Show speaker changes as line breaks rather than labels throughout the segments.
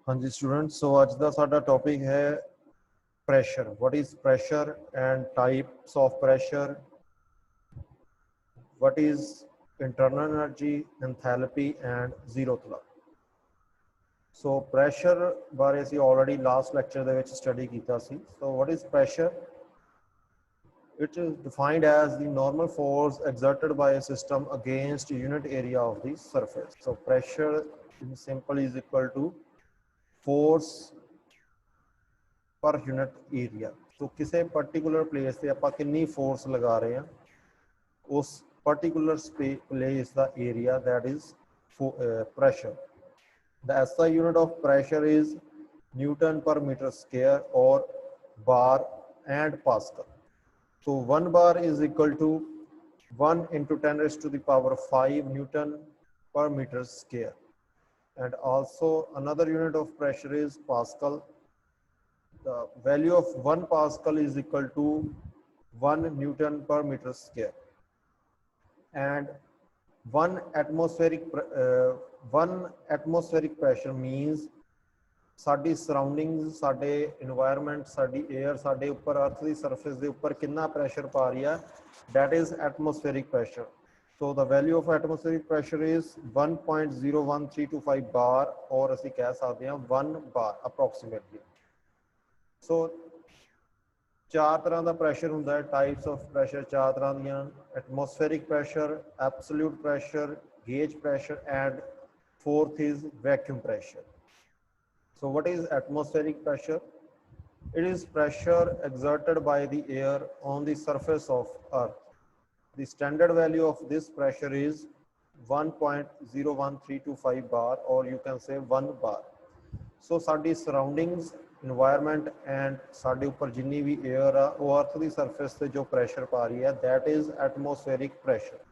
हाँ जी स्टूडेंट, सो आज का साडा टॉपिक है pressure. What is pressure and types of pressure, what is internal energy, enthalpy and zeroth तलब। सो प्रेशर बारे ਅਸੀਂ ऑलरेडी लास्ट लेक्चर ਦੇ ਵਿੱਚ स्टडी ਕੀਤਾ ਸੀ। So what is pressure? It is defined as the normal force exerted by a system against a unit area of the surface. So pressure in simple is equal to force per unit area. तो किसी particular place से आप कितनी force लगा रहे हैं उस particular place का area, that is pressure. The SI unit of pressure is newton per metre square और बार एंड पास्कल। तो 1 bar is equal to 1 × 10⁵ newton per meter square, and also another unit of pressure is Pascal. The value of 1 Pascal is equal to 1 Newton per meter square, and 1 atmospheric pressure means sari surroundings, साडे environment, साडी air साडे ऊपर अर्थ की surface के ऊपर कितना pressure पा रही है, that is atmospheric pressure. So the value of atmospheric pressure is 1.01325 बार, और असी कह सकते हैं 1 बार अप्रोक्सीमेटली। सो चार तरह का प्रैशर होंगे है, टाइप्स ऑफ प्रैशर चार तरह दियां: atmospheric pressure, absolute pressure, gauge pressure and fourth is vacuum pressure. So what is atmospheric pressure? It is pressure exerted by the air on the surface of earth. The standard value of this pressure is 1.01325 bar, or you can say 1 bar. So sari surroundings, environment and साडे ऊपर जिन्नी भी air आ वो अर्थ की surface से जो pressure पा रही है, that is atmospheric pressure.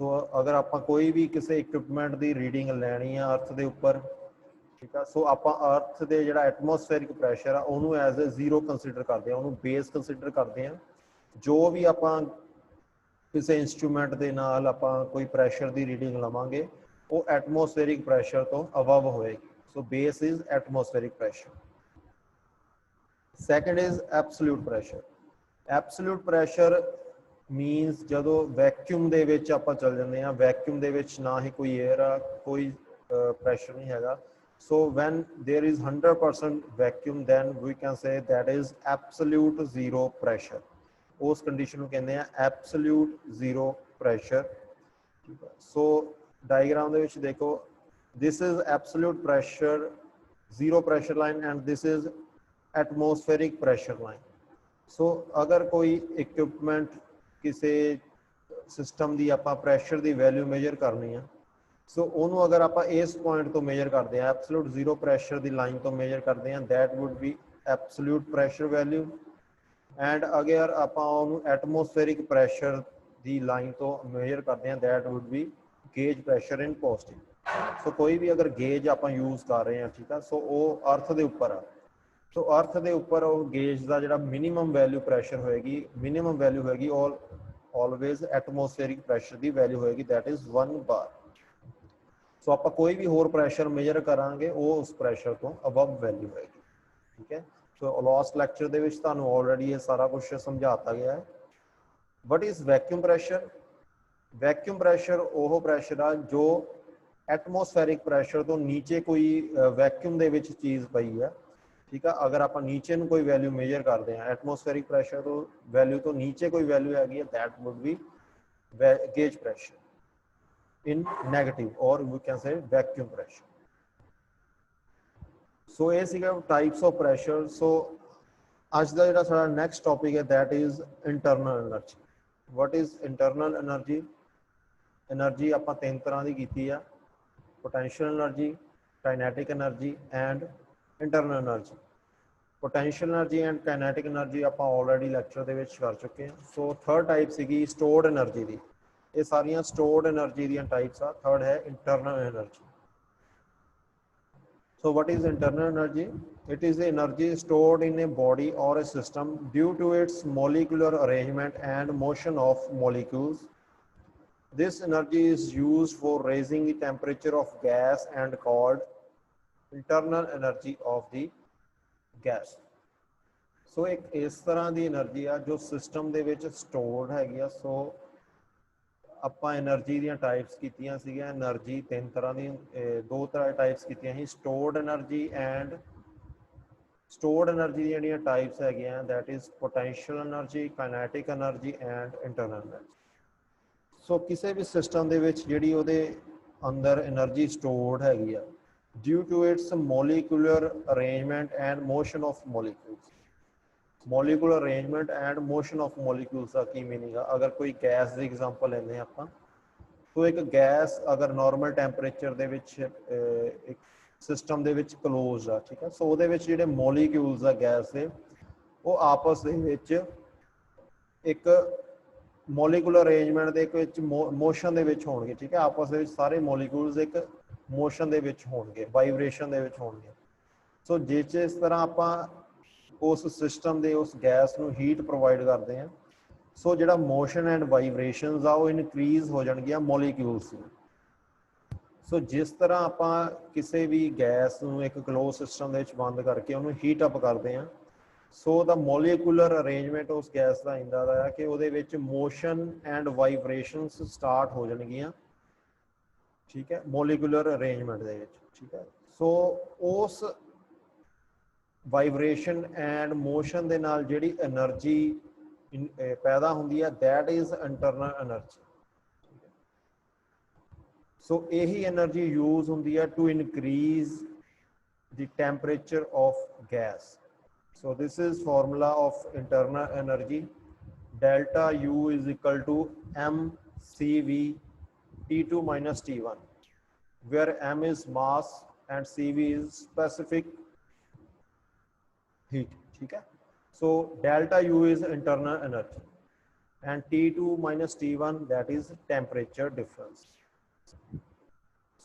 So अगर आप कोई भी किसी equipment की reading लेनी है अर्थ के ऊपर, ठीक है, सो आप अर्थ के जो एटमोसफेरिक प्रैशर आ उन्होंने एज ए जीरो कंसीडर करते हैं, उन्होंने बेस कंसीडर करते हैं। जो भी आप किसी इंस्ट्रूमेंट के नाल आप कोई प्रैशर की रीडिंग लवांगे वो एटमोसफेरिक प्रैशर तो अबव होएगी। So base is atmospheric pressure. Second is absolute pressure. Absolute pressure मीनस जो वैक्यूम दे विच आप चल जाते हैं, वैक्यूम दे विच ना ही कोई एयर आ, कोई प्रैशर नहीं है। So when there is 100% vacuum, then we can say that is absolute zero pressure. उस कंडीशन को कहते हैं absolute zero pressure. So diagram ਦੇ ਵਿੱਚ देखो, this is absolute pressure, zero pressure line, and this is atmospheric pressure line. So अगर कोई equipment किसी सिस्टम की आप pressure की value measure करनी है, सो उन्होंने अगर आप इस पॉइंट तो मेजर करते हैं, एब्सोल्यूट जीरो प्रैशर की लाइन तो मेजर करते हैं, that would be absolute pressure value. And अगर आप एटमोसफेरिक प्रैशर की लाइन तो मेजर करते हैं, that would be gauge pressure in positive. So कोई भी अगर गेज आप यूज़ कर रहे हैं, ठीक है, सो वो अर्थ के उपर आ, तो अर्थ के उपर वो गेज का जो मिनीमम वैल्यू प्रैशर होएगी, मिनीमम वैल्यू होएगी ऑलवेज एटमोसफेरिक प्रैशर की वैल्यू होएगी, दैट इज़ 1 बार। सो आप कोई भी होर प्रैशर मेजर करांगे वो उस प्रैशर तो अबव वैल्यू होएगी, ठीक है। सो लास्ट लैक्चर दे विच तुहानू ऑलरेडी ये सारा कुछ समझाता गया है। What is vacuum pressure? Vacuum pressure वो प्रैशर आ जो एटमोसफेरिक प्रैशर तो नीचे कोई वैक्यूम दे विच चीज़ पई है, ठीक है। अगर आप नीचे नू कोई वैल्यू मेजर करते हैं एटमोसफेरिक प्रैशर तो वैल्यू तो नीचे कोई वैल्यू हैगी है, that would be gauge pressure in negative, or we can say vacuum pressure. So ये सीगा types of pressure. So आज का जो सारा next topic है, that is internal energy. What is internal energy? Energy आप तीन तरह की कीती है: potential energy, kinetic energy and internal energy. Potential energy and kinetic energy आप already lecture दे विच कर चुके हैं। So third type सीगी stored energy दी। ये सारियां stored energy दी टाइप्स आ। थर्ड है internal energy. So what is internal energy? It is the energy stored in a body or a system due to its molecular arrangement and motion of molecules. This energy is used for raising the temperature of gas and called internal energy of the gas. So एक इस तरह की energy आ जो system the which stored हैगी आ। सो ਆਪਾਂ energy ਦੀਆਂ types ਕੀਤੀਆਂ ਸੀਗੀਆਂ। एनर्जी तीन तरह ਦੀ दो तरह टाइप्स ਕੀਤੀਆਂ ਸੀ। Stored energy and stored energy ਦੀਆਂ ਜਿਹੜੀਆਂ टाइप्स हैगियां that is potential energy, kinetic energy and internal energy. So किसी भी सिस्टम ਦੇ ਵਿੱਚ ਜਿਹੜੀ ਉਹਦੇ अंदर एनर्जी स्टोर्ड हैगी आ due to its molecular arrangement and motion of molecules. Molecular arrangement and motion of molecules का की मीनिंग है। अगर कोई गैस की एग्जांपल लेने आप तो एक गैस अगर नॉर्मल टैंपरेचर दे विच एक सिस्टम दे विच क्लोज आ, ठीक है। सो ਉਹਦੇ ਵਿੱਚ ਜਿਹੜੇ ਮੋਲੀਕਿਊਲਸ ਆ ਗੈਸ ਦੇ ਉਹ ਆਪਸ ਦੇ ਵਿੱਚ ਇੱਕ ਮੋਲੀਕੂਲਰ ਅਰੇਂਜਮੈਂਟ ਦੇ ਵਿੱਚ ਮੋਸ਼ਨ ਦੇ ਵਿੱਚ ਹੋਣਗੇ, ਠੀਕ ਹੈ। ਆਪਸ ਦੇ ਵਿੱਚ ਸਾਰੇ ਮੋਲੀਕਿਊਲਸ ਇੱਕ ਮੋਸ਼ਨ ਦੇ ਵਿੱਚ ਹੋਣਗੇ, ਵਾਈਬ੍ਰੇਸ਼ਨ ਦੇ ਵਿੱਚ ਹੋਣਗੇ। ਸੋ ਜਿਸ ਤਰ੍ਹਾਂ ਆਪਾਂ उस सिस्टम के उस गैस को हीट प्रोवाइड करते हैं सो जो मोशन एंड वाइब्रेशनस आ वो इनक्रीज हो जाएगी मॉलिक्यूल्स। सो जिस तरह आप किसी भी गैस को एक क्लोज सिस्टम बंद करके उन्होंने हीट अप करते हैं सो द मॉलिकुलर अरेंजमेंट उस गैस का इदा है कि वो मोशन एंड वाइब्रेशनस स्टार्ट हो जाएगियाँ, ठीक है, मॉलिकुलर अरेंजमेंट के, ठीक है। सो उस वाइब्रेशन एंड मोशन दे नाल जिहड़ी एनर्जी पैदा होंदी है that is internal energy. So यही एनर्जी यूज होंदी है to increase the temperature of gas. So this is formula of internal energy. Delta U is equal to mCV T2 minus T1 where m is mass and CV is specific heat, ठीक है। So delta U is internal energy and T2 minus T1 that is temperature difference.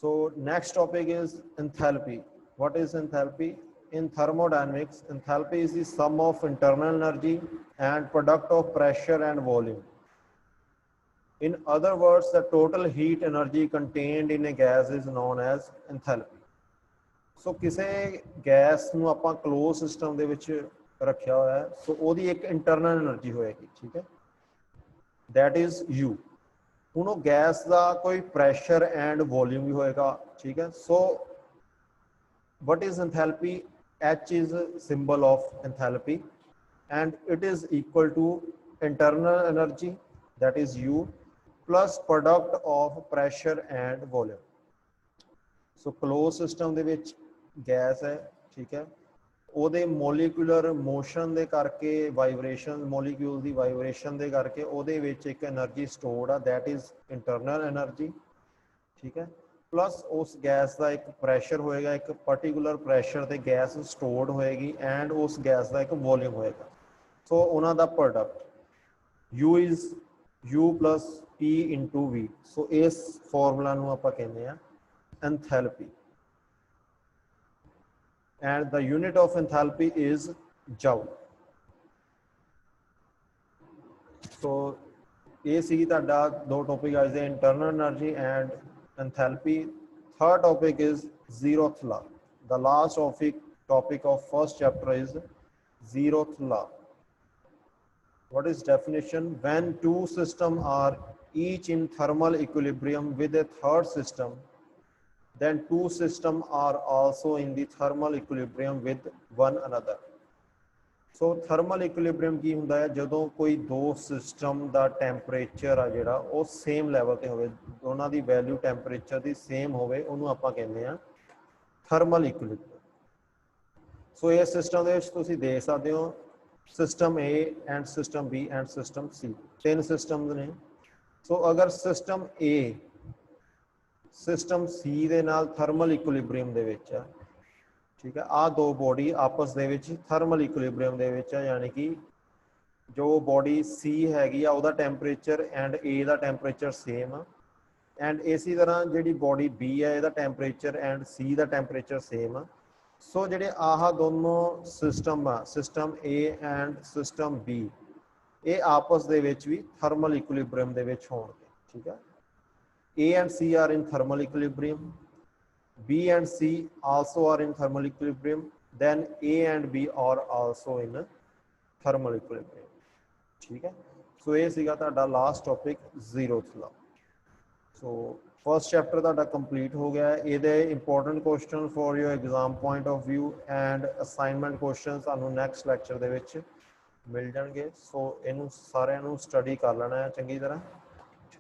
So next topic is enthalpy. What is enthalpy? In thermodynamics, enthalpy is the sum of internal energy and product of pressure and volume. In other words, the total heat energy contained in a gas is known as enthalpy. सो किसी gas को आप close system के रखा हुआ है सो वो एक internal energy होएगी, ठीक है, दैट इज U। हुण वो गैस का कोई प्रैशर एंड वॉल्यूम भी होएगा, ठीक है। So what is enthalpy? H is symbol of enthalpy and it is equal to internal energy that is U plus product of pressure and volume. So close system the which gas है, ठीक है, ਉਹਦੇ molecular motion ਦੇ ਕਰਕੇ vibration molecule ਦੀ vibration ਦੇ ਕਰਕੇ ਉਹਦੇ ਵਿੱਚ ਇੱਕ એનર્ਜੀ ਸਟੋਰਡ ਆ दैट इज ਇੰਟਰਨਲ એનર્ਜੀ, ਠੀਕ ਹੈ। ਪਲੱਸ ਉਸ ਗੈਸ ਦਾ ਇੱਕ ਪ੍ਰੈਸ਼ਰ ਹੋਏਗਾ, ਇੱਕ ਪਾਰਟਿਕੂਲਰ ਪ੍ਰੈਸ਼ਰ ਤੇ ਗੈਸ ਸਟੋਰਡ ਹੋਏਗੀ ਐਂਡ ਉਸ ਗੈਸ ਦਾ ਇੱਕ ਵੋਲਿਊਮ ਹੋਏਗਾ। ਸੋ ਉਹਨਾਂ ਦਾ product U is U plus P into V। So ਇਸ ਫਾਰਮੂਲਾ ਨੂੰ ਆਪਾਂ ਕਹਿੰਦੇ ਆ enthalpy and the unit of enthalpy is joule। so ये सी तुहाडा दो टॉपिक आज दे internal energy and enthalpy। Third topic is zeroth law। the last topic of first chapter is zeroth law। what is definition? when two systems are each in thermal equilibrium with a third system then two systems are also in the thermal equilibrium with one another। so thermal equilibrium की हुंदा है जदों कोई दो system का temperature आ जिहड़ा वो same level ते होवे, दोनों की वैल्यू टैंपरेचर की सेम होवे, उहनूं आपां कहंदे आ थर्मल इक्विलिब्रियम। सो इस सिस्टम दे विच तुसीं देख सकदे हो system A and system B and system C, तीन सिस्टम्स ने। सो अगर सिस्टम A सिस्टम C ਦੇ ਨਾਲ थर्मल इक्विलिब्रियम ਦੇ ਵਿੱਚ ਆ, ठीक है, आ दो बॉडी आपस ਦੇ ਵਿੱਚ थर्मल इक्विलिब्रियम ਦੇ ਵਿੱਚ ਆ, यानी कि जो बॉडी C हैगी आ ਉਹਦਾ temperature and A the temperature same ਆ एंड इसी तरह ਜਿਹੜੀ बॉडी B है ਇਹਦਾ temperature and C the temperature same ਆ। सो ਜਿਹੜੇ ਆਹ ਦੋਨੋਂ सिस्टम ਆ system A and system B ਇਹ आपस ਦੇ ਵਿੱਚ ਵੀ थर्मल इक्विलिब्रियम ਦੇ ਵਿੱਚ ਹੋਣਗੇ, ठीक है। A and C are in thermal equilibrium B and C also are in thermal equilibrium, then A and B are also in thermal equilibrium। ठीक है, सो ये सीगा ਤੁਹਾਡਾ ਲਾਸਟ ਟੌਪਿਕ 0th ਦਾ। ਸੋ फर्स्ट चैप्टर ਤੁਹਾਡਾ ਕੰਪਲੀਟ ਹੋ ਗਿਆ। ਇਹਦੇ important question for your exam point of view and assignment question ਤੁਹਾਨੂੰ ਨੈਕਸਟ ਲੈਕਚਰ ਦੇ ਵਿੱਚ ਮਿਲ ਜਾਣਗੇ। ਸੋ ਇਹਨੂੰ ਸਾਰਿਆਂ ਨੂੰ ਸਟੱਡੀ ਕਰ ਲੈਣਾ ਹੈ ਚੰਗੀ ਤਰ੍ਹਾਂ।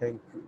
Thank you.